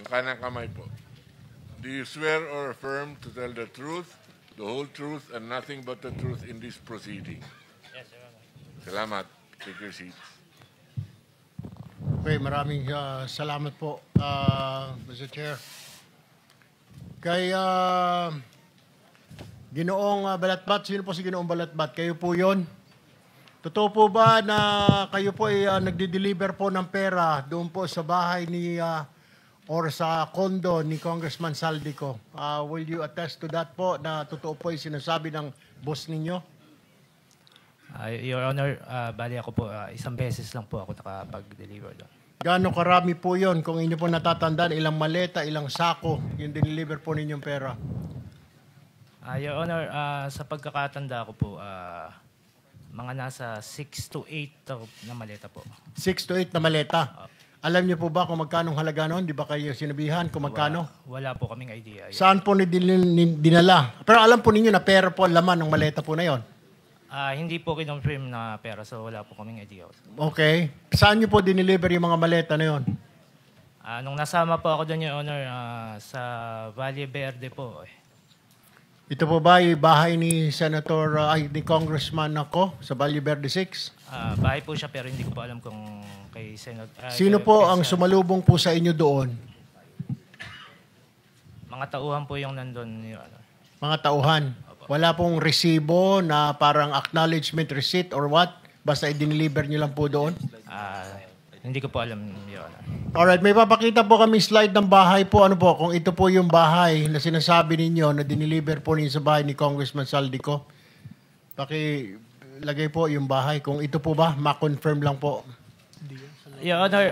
kanang kamay po. Do you swear or affirm to tell the truth, the whole truth, and nothing but the truth in this proceeding? Yes, Your Honor. Salamat. Take your seats. Okay, maraming salamat po, Mr. Chair. Kay Ginoong Balatbat, sino po si Ginoong Balatbat? Kayo po yon. Totoo po ba na kayo po ay nagde-deliver po ng pera doon po sa bahay ni or sa condo ni Congressman Saldico? Will you attest to that po na totoo po yung sinasabi ng boss ninyo? Your Honor, bali ako po, isang beses lang po ako nakapag-deliver doon. Gaano karami po yon? Kung inyo po natatandaan, ilang maleta, ilang sako yung deliver po ninyong pera? Your Honor, sa pagkakatanda ko po, mga nasa 6 to 8 na maleta po. 6 to 8 na maleta. Alam niyo po ba kung magkano halaga noon? Di ba kayo sinabihan kung magkano? Wala po kaming idea. Saan po dinala? Pero alam po ninyo na pera po ang laman ng maleta po na yon. Hindi po kinonfirm na pera, so wala po kaming idea. Okay. Saan niyo po dineliver yung mga maleta na yon? Nung nasama po ako doon, Your Honor, sa Valle Verde po. Ito po ba yung bahay ni ni Congressman ako sa Valle Verde 6? Bahay po siya pero hindi ko pa alam kung kay Senator. Sino po ang sumalubong po sa inyo doon? Mga tauhan po yung nandun, Your Honor. Mga tauhan? Wala pong resibo na parang acknowledgement receipt or what? Basta i-deliver nyo lang po doon? Hindi ko po alam, Your Honor. Alright, may papakita po kami slide ng bahay po. Ano po, kung ito po yung bahay na sinasabi ninyo na dineliver po ninyo sa bahay ni Congressman Saldico. Pakilagay po yung bahay. Kung ito po ba, ma-confirm lang po. Your Honor,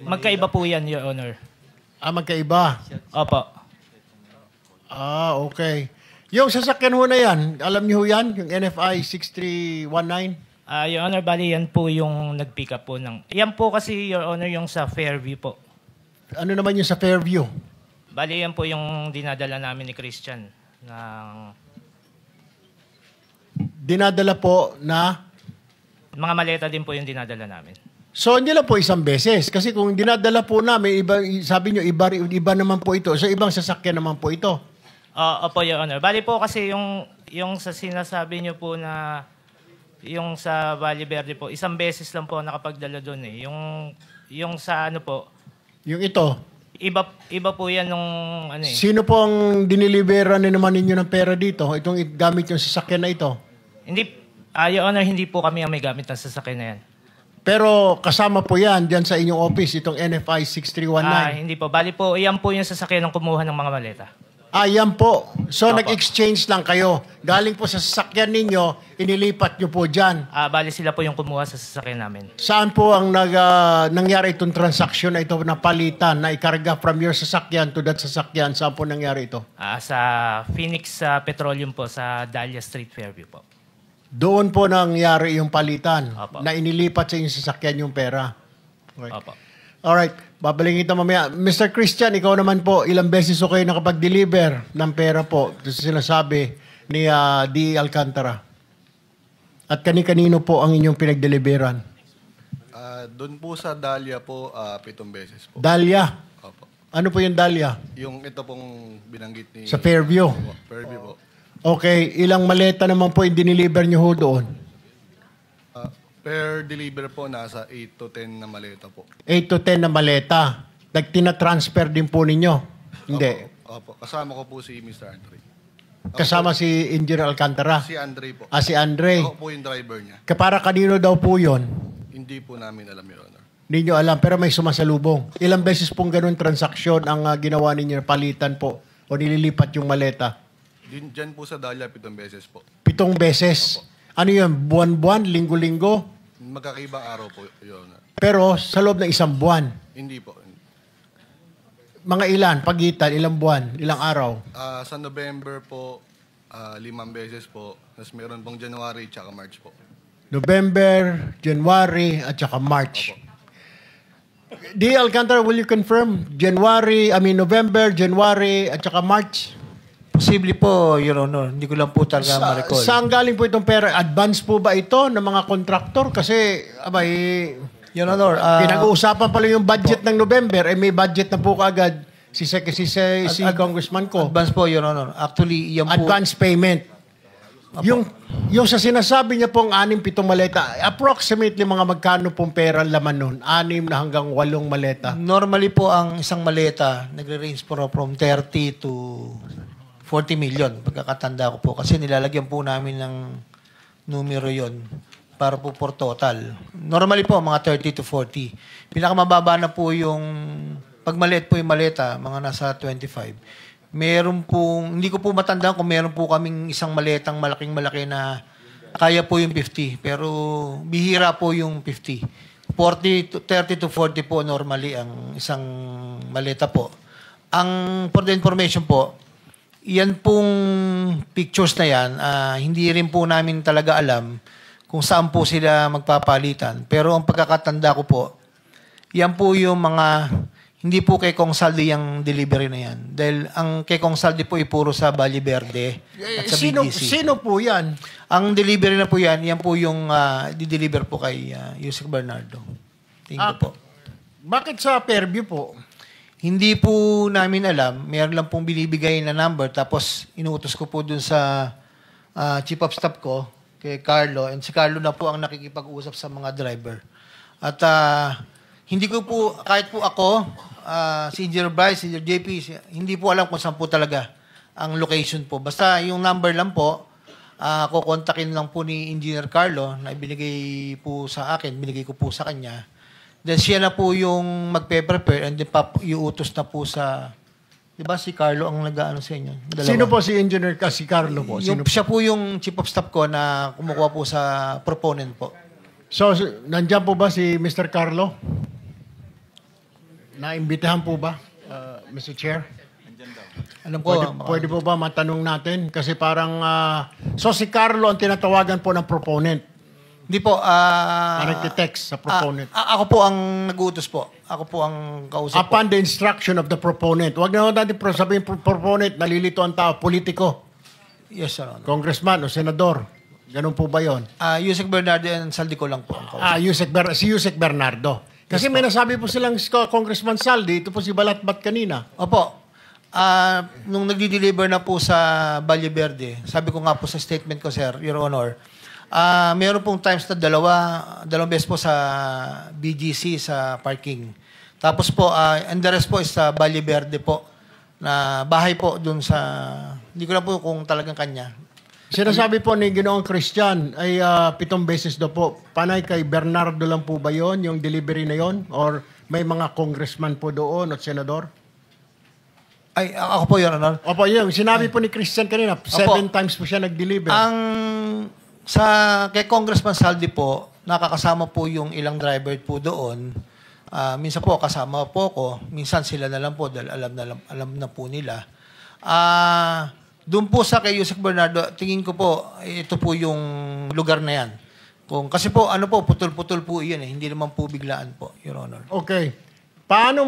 magkaiba po yan, Your Honor. Magkaiba? Opo. Okay. Yung sasakyan ho na yan, alam niyo ho yan? Yung NFI 6319? Your Honor, bali yan po yung nag-pick up po ng... Yan po kasi, Your Honor, yung sa Fairview po. Ano naman yung sa Fairview? Bali yan po yung dinadala namin ni Christian. Dinadala po na? Mga maleta din po yung dinadala namin. So, hindi lang po isang beses. Kasi kung dinadala po namin, sabi nyo, iba naman po ito. So, ibang sasakyan naman po ito. Opo, Your Honor. Bali po kasi yung sa sinasabi nyo po na yung sa Valle Verde po, isang beses lang po nakapagdala doon eh. Yung sa ano po. Yung ito? Iba po yan nung ano eh. Sino po ang diniliberan na naman ninyo ng pera dito? Itong gamit yung sasakyan na ito? Hindi, Your Honor, hindi po kami ang may gamit ng sasakyan na yan. Pero kasama po yan dyan sa inyong office, itong NFI 6319? Hindi po. Bali po, iyan po yung sasakyan ng kumuha ng mga maleta. Yan po. So, Opo. nag-exchange lang kayo. Galing po sa sasakyan ninyo, inilipat nyo po dyan. Bali sila po yung kumuha sa sasakyan namin. Saan po ang nangyari itong transaksyon na ito na palitan, na ikarga from your sasakyan to that sasakyan? Saan po nangyari ito? Sa Phoenix Petroleum po, sa Dahlia Street, Fairview po. Doon po nangyari yung palitan. Opo. Na inilipat sa inyong sasakyan yung pera. Okay. Opo. Alright, babalikin kita mamaya. Mr. Christian, ikaw naman po, ilang beses o kayo nakapag-deliver ng pera po sa sinasabi ni D. Alcantara? At kani-kanino po ang inyong pinag-deliveran? Doon po sa Dahlia po, 7 beses po. Dahlia? Opo. Ano po yung Dahlia? Yung ito pong binanggit ni... Sa Fairview? Opo, Fairview po. Okay, ilang maleta naman po yung diniliver nyo ho doon? Per deliver po, nasa 8 to 10 na maleta po. 8 to 10 na maleta. Tina-transfer din po ninyo? Hindi. Opo. Kasama ko po si Mr. Andre. Kasama si Engineer Alcantara? Si Andre po. Si Andre? Ako po yung driver niya. Para kanino daw po yun? Hindi po namin alam, Your Honor. Hindi nyo alam, pero may sumasalubong. Ilang beses pong ganun transaksyon ang ginawa ninyo, palitan po, o nililipat yung maleta? Diyan po sa Dahlia, 7 beses po. 7 beses? Ano yun? Buwan-buwan? Linggo-linggo? Magkakaibang araw po, Your Honor. Pero sa loob ng isang buwan? Hindi po. Mga ilan? Pagitan? Ilang buwan? Ilang araw? Sa November po, 5 beses po. Tapos meron pong January tsaka March po. November, January, at saka March. D. Alcantara, will you confirm? November, January, at saka March? Posible po, Your Honor. Hindi ko lang po talaga ma-recall. Saan galing po itong pera? Advance po ba ito ng mga kontraktor? Kasi, Your Honor, Pinag-uusapan pala yung budget ng November, may budget na po kaagad si Congressman ko. advance po, Your Honor. Actually, yan po. Advance payment. Yung sa sinasabi niya pong 6-7 maleta, approximately mga magkano pong pera laman nun? 6 na hanggang 8 maleta. Normally po, ang isang maleta, nagre-range po from 30 to 40 million. Pagkakatanda ko po. Kasi nilalagyan po namin ng numero yon para po for total. Normally po, mga 30 to 40. Pinakamababa na po yung, pag maliit po yung maleta, mga nasa 25. Meron pong, hindi ko po matandaan kung meron po kaming isang maletang malaking-malaki na kaya po yung 50. Pero bihira po yung 50. 30 to 40 po normally ang isang maleta po. Ang, for the information po, yan pong pictures na yan, hindi rin po namin talaga alam kung saan po sila magpapalitan. Pero ang pagkakatanda ko po, yan po yung mga, hindi po kay Kong Saldi yung delivery na yan. Dahil ang kay Kong Saldi po ipuro sa Valle Verde at sa BGC. Sino po yan? Ang delivery na po yan po yung di-deliver po kay Yusek Bernardo. Tingin ko po. Bakit sa Fairview po? Hindi po namin alam. Meron lang pong binibigay na number. Tapos inuutos ko po dun sa chief of staff ko, kay Carlo. And si Carlo na po ang nakikipag-usap sa mga driver. At hindi ko po, kahit po ako, si Engineer Bryce, si Engineer JP, hindi po alam kung saan po talaga ang location po. Basta yung number lang po, kukontakin lang po ni Engineer Carlo na ibinigay po sa akin, binigay ko po sa kanya. Then siya na po yung magpe-prepare and then iuutos na po sa, di ba si Carlo ang nag-ano sa inyo? Dalawa. Sino po si Engineer si Carlo po? Sino Siya po yung chief of staff ko na kumukuha po sa proponent po. So, nandiyan po ba si Mr. Carlo? Naimbitahan po ba, Mr. Chair? Alam ko, Pwede po ba matanong natin? Kasi parang, so si Carlo ang tinatawagan po ng proponent. hindi po. Nagtitext sa proponent. Ako po ang nag-uutos po. Ako po ang kausap po. Upon the instruction of the proponent. Huwag na natin sabihin proponent, nalilito ang tao, politiko, Yes, Sir Honor. congressman o senador. Ganun po ba yun? Yusek Bernardo and Saldi ko lang po ang kausap. Si Yusek Bernardo. Kasi may nasabi po silang Congressman Saldi, ito po si Balatbat kanina. Opo. Nung nagdi-deliver na po sa Valle Verde, sabi ko nga po sa statement ko, Sir, Your Honor, meron pong times na dalawang beses po sa BGC sa parking. Tapos po, and the rest po is sa Valle Verde po, na bahay po dun sa, hindi ko lang po kung talagang kanya. Sinasabi po ni Ginoong Christian ay 7 beses daw po. Panay kay Bernardo lang po ba yon yung delivery na yon? Or may mga congressman po doon at senador? Ay, ako po, Your Honor. Opo, yung sinabi po ni Christian kanina, 7 times po siya nag-deliver. Kay Congressman Saldi po, nakakasama po yung ilang driver po doon. Minsan po kasama po ko, minsan sila na lang po dahil alam na po nila. Doon po sa kay Yusek Bernardo, tingin ko po, ito po yung lugar na yan. Kasi po, putol-putol po yan eh. Hindi naman po biglaan po, Your Honor. Okay. Paano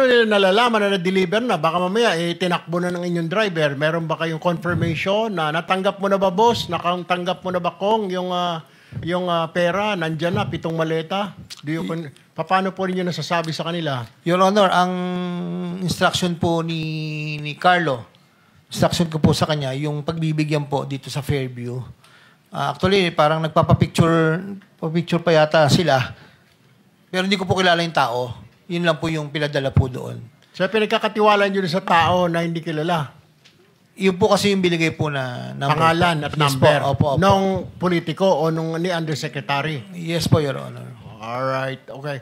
nila nalalaman na na-deliver na? Baka mamaya, tinakbo na ng inyong driver. Meron ba kayong confirmation na natanggap mo na ba, boss? Natanggap mo na ba, Kong, yung pera? Nandyan na, 7 maleta? Paano po ninyo nasasabi sa kanila? Your Honor, ang instruction po ni Carlo, instruction ko po sa kanya, yung pagbibigyan po dito sa Fairview. Actually, parang nagpapapicture pa yata sila. Pero hindi ko po kilala yung tao. Yun lang po yung pinadala po doon. So, pinagkakatiwalaan nyo sa tao na hindi kilala? Yun po kasi yung binigay po na number. Pangalan at Yes number? Po, opo. Nung politiko o nung ni undersecretary? Yes po, Your Honor. Alright, okay.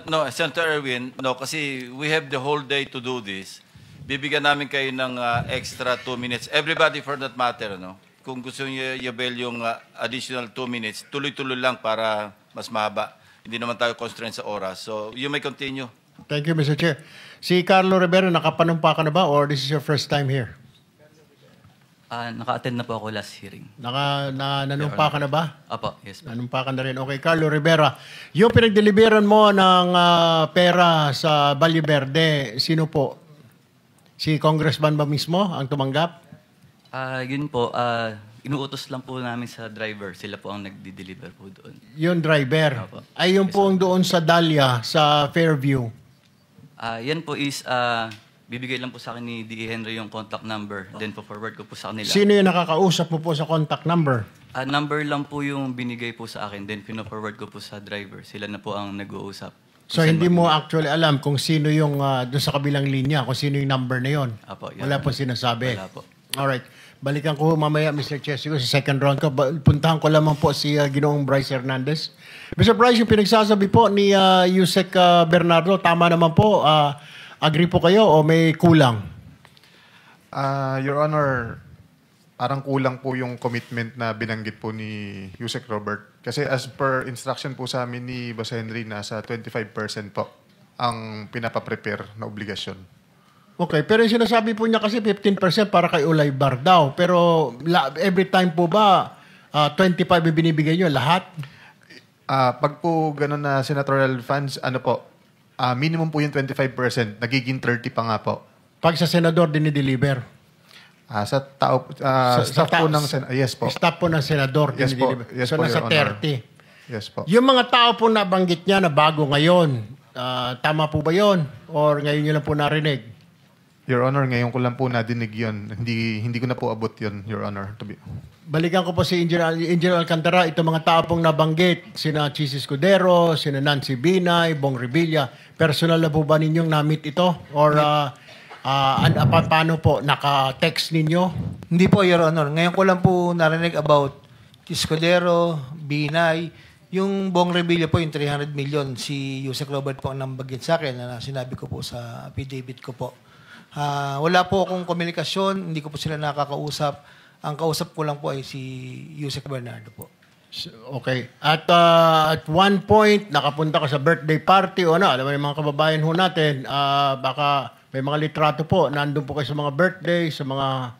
No, Senator Erwin, no, kasi we have the whole day to do this. Bibigyan namin kayo ng extra 2 minutes. Everybody for that matter, no? Kung gusto niyo i-avail yung additional 2 minutes, tuloy-tuloy lang para mas mahaba. Hindi naman tayo constrained sa oras. So, you may continue. Thank you, Mr. Chair. Si Carlo Rivera, nakapanumpa ka na ba or this is your first time here? Naka-attend na po ako last hearing. Nanumpa ka na ba? Apo, yes po. Nanumpa ka na rin. Okay, Carlo Rivera. Yung pinag-deliveran mo ng pera sa Valle Verde, sino po? Si Congressman ba mismo ang tumanggap? Yun po, Inuutos lang po namin sa driver. Sila po ang nagdi-deliver po doon. Yung driver. Opo. Ay yung pong doon sa Dahlia, sa Fairview. Yan po is, bibigay lang po sa akin ni D.E. Henry yung contact number. Then po forward ko po sa kanila. Sino yung nakakausap mo po sa contact number? Number lang po yung binigay po sa akin. Then pino-forward ko po sa driver. Sila na po ang nag-uusap. So hindi mo actually alam kung sino yung doon sa kabilang linya, kung sino yung number na yon. Apo, yun. Wala po sinasabi. Wala po. Alright. Balikan ko mamaya, Mr. Chesico, sa second round ko. Puntahan ko lamang po si Ginoong Bryce Hernandez. Mr. Bryce, yung pinagsasabi po ni Yusek Bernardo, tama naman po. Agree po kayo o may kulang? Your Honor, parang kulang po yung commitment na binanggit po ni Yusek Robert. Kasi as per instruction po sa amin ni Boss Henry, nasa 25% po ang pinapaprepare na obligasyon. Okay, pero yung sinasabi po niya kasi 15% para kay Ulay Bar daw. Pero every time po ba 25 yung binibigay niyo lahat? Pag po gano'n na senatorial funds, ano po, minimum po yung 25%, nagiging 30 pa nga po. Pag sa senador dinideliver? Sa tao, staff po ng yes po. Staff po ng senador Yes po. dinideliver. Yes So po, nasa Your Honor. 30. Yes po. Yung mga tao po nabanggit niya na bago ngayon, tama po ba yon? Or ngayon niyo lang po narinig? Your Honor, ngayon ko lang po nadinig yun. Hindi ko na po abot yun, Your Honor. Balikan ko po si Engineer Alcantara, itong mga tao pong nabanggit, sina Chis Escudero, sina Nancy Binay, Bong Revilla, personal na po ba ninyong na-meet ito? Or paano po, naka-text ninyo? Hindi po, Your Honor. Ngayon ko lang po narinig about Escudero, Binay, yung Bong Revilla po, yung 300 million, si Yusek Robert po ang nambagin sa akin na sinabi ko po sa affidavit ko po. Wala po akong komunikasyon, hindi ko po sila nakakausap. Ang kausap ko lang po ay si Yusek Bernardo po. Okay. At one point, nakapunta ka sa birthday party o ano, alam mo yung mga kababayan ho natin, baka may mga litrato po, nandun po kayo sa mga birthday, sa mga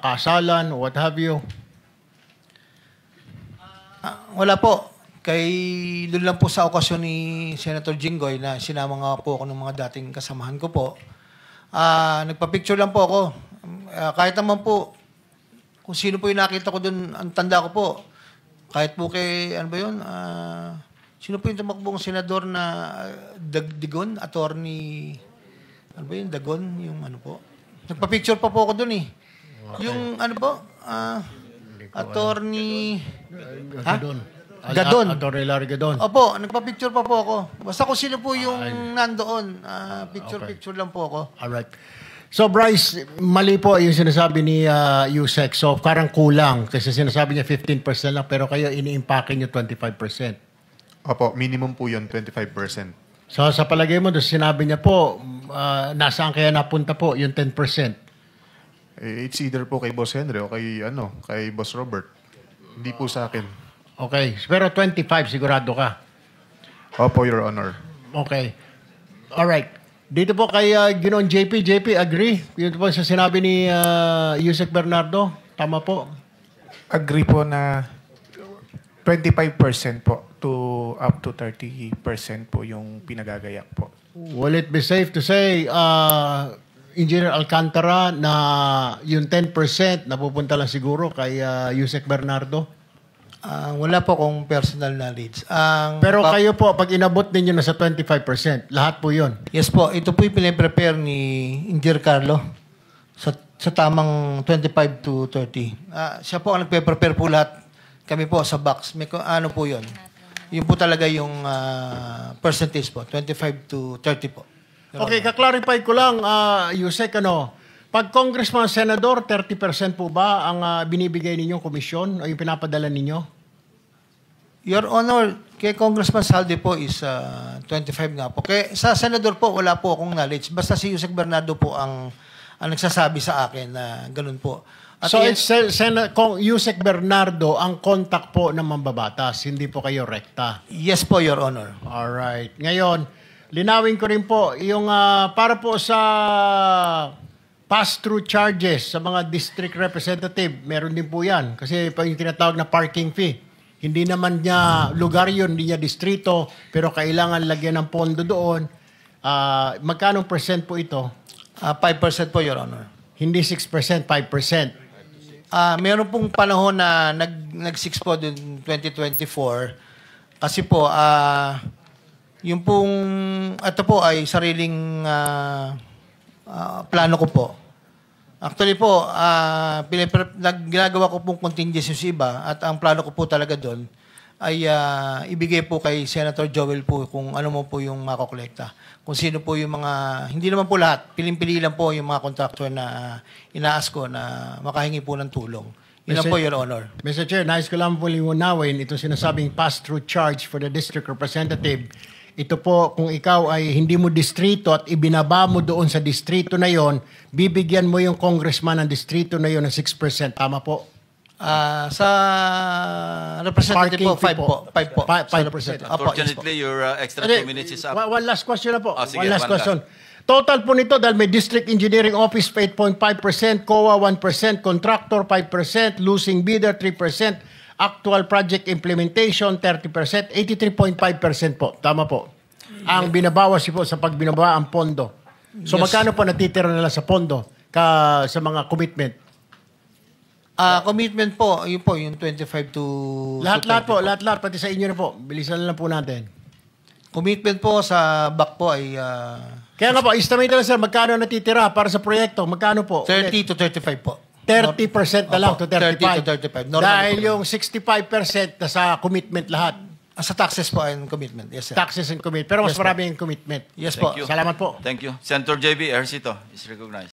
kasalan, what have you. Wala po. Doon lang po sa okasyon ni Senator Jinggoy na sinama nga po ako ng mga dating kasamahan ko po. Nagpa-picture lang po ako. Kahit naman po, kung sino po yung nakita ko doon, ang tanda ko po. Kahit po kay, ano ba yun? Sino po yung tumakbong senador na Dagon? Attorney, ano ba yun? Dagon? Yung ano po? Nagpa-picture pa po ako doon eh. Yung ano po? Attorney... Gadon. Attorney Larry Gadon. Opo, nagpa-picture pa po ako. Basta kung sino po yung nandoon, picture lang po ako. Alright. So Bryce, mali po yung sinasabi ni Yusek. So parang kulang kasi sinasabi niya 15% lang pero kayo ini-impake niyo 25%. Opo, minimum po yun, 25%. So sa palagay mo, doon sinabi niya po, nasaan kaya napunta po yung 10%? It's either po kay Boss Henry o kay Boss Robert. Hindi po sa akin. Okay. Pero 25 sigurado ka? Opo, Your Honor. Okay. Alright. Dito po kay Ginoong JP. JP, agree? Yun po sa sinabi ni Yusek Bernardo. Tama po? Agree po na 25% po to up to 30% po yung pinagagayak po. Will it be safe to say, Engineer Alcantara, na yung 10% napupunta lang siguro kay Yusek Bernardo? Wala po akong personal knowledge. Pero kayo po, pag inabot ninyo na sa 25%, lahat po yun? Yes po, ito po yung pinaprepare ni Engineer Carlo sa tamang 25 to 30. Siya po ang nagpe-prepare po lahat. Kami po sa box. Ano po yun? Yun po talaga yung percentage po, 25 to 30 po. Okay, kaklarify ko lang, Yusek, pag congressman, senador, 30% po ba ang binibigay ninyong komisyon o yung pinapadala ninyo? Your Honor, kay Congressman Saldi po is 25 nga po. Kaya sa senador po, wala po akong knowledge. Basta si Yusek Bernardo po ang nagsasabi sa akin na ganun po. At so, Yusek Bernardo ang contact po ng mambabatas, hindi po kayo rekta? Yes po, Your Honor. Alright. Ngayon, linawin ko rin po, yung para po sa pass-through charges sa mga district representative, meron din po yan. Kasi yung tinatawag na parking fee. Hindi naman niya lugar yun, hindi niya distrito, pero kailangan lagyan ng pondo doon. Magkano percent po ito? 5% po, Your Honor. Hindi 6%, 5%. Meron pong panahon na nag-6 po dun 2024 kasi po yung pong ito po ay sariling plano ko po. Actually po, ginagawa ko pong contingency sa iba at ang plano ko po talaga doon ay ibigay po kay Senator Joel po kung ano mo po yung makokolekta. Kung sino po yung mga, hindi naman po lahat, piling-pili lang po yung mga contractor na inaas ko na makahingi po ng tulong. Yun lang po, Your Honor. Mr. Chair, nais ko lang po liwanawin itong sinasabing pass-through charge for the district representative. Ito po, kung ikaw ay hindi mo distrito at ibinaba mo doon sa distrito na yon, bibigyan mo yung congressman ng distrito na yon ng 6%. Tama po? Sa representative po, 5 po. 5 po. 5%. Unfortunately, your extra 2 minutes is up. One last question na po. Sige, One last one question. Total po nito dahil may District Engineering Office 8.5%, COA 1%, Contractor 5%, Losing Bidder 3%, Actual Project Implementation 30%, 83.5% po. Tama po. Ang binabawas po sa pagbinaba ang pondo. So Yes. magkano po natitira nila sa pondo sa mga commitment? Commitment po, yun po, yung 25 to... Lahat-lahat po, lahat-lahat, pati sa inyo na po. Bilisan na lang po natin. Commitment po sa back po ay Kaya nga po, estimate na lang sir, magkano natitira para sa proyekto? Magkano po? 30 to 35 po. 30% na lang to 35. 30 to 35. Normal Dahil po. yung 65% na sa commitment lahat. Sa taxes po and commitment. Yes, sir. Taxes and commitment. Pero mas Yes, po. marami yung commitment. Yes po. Thank you. Salamat po. Thank you. Senator JB Ercito is recognized.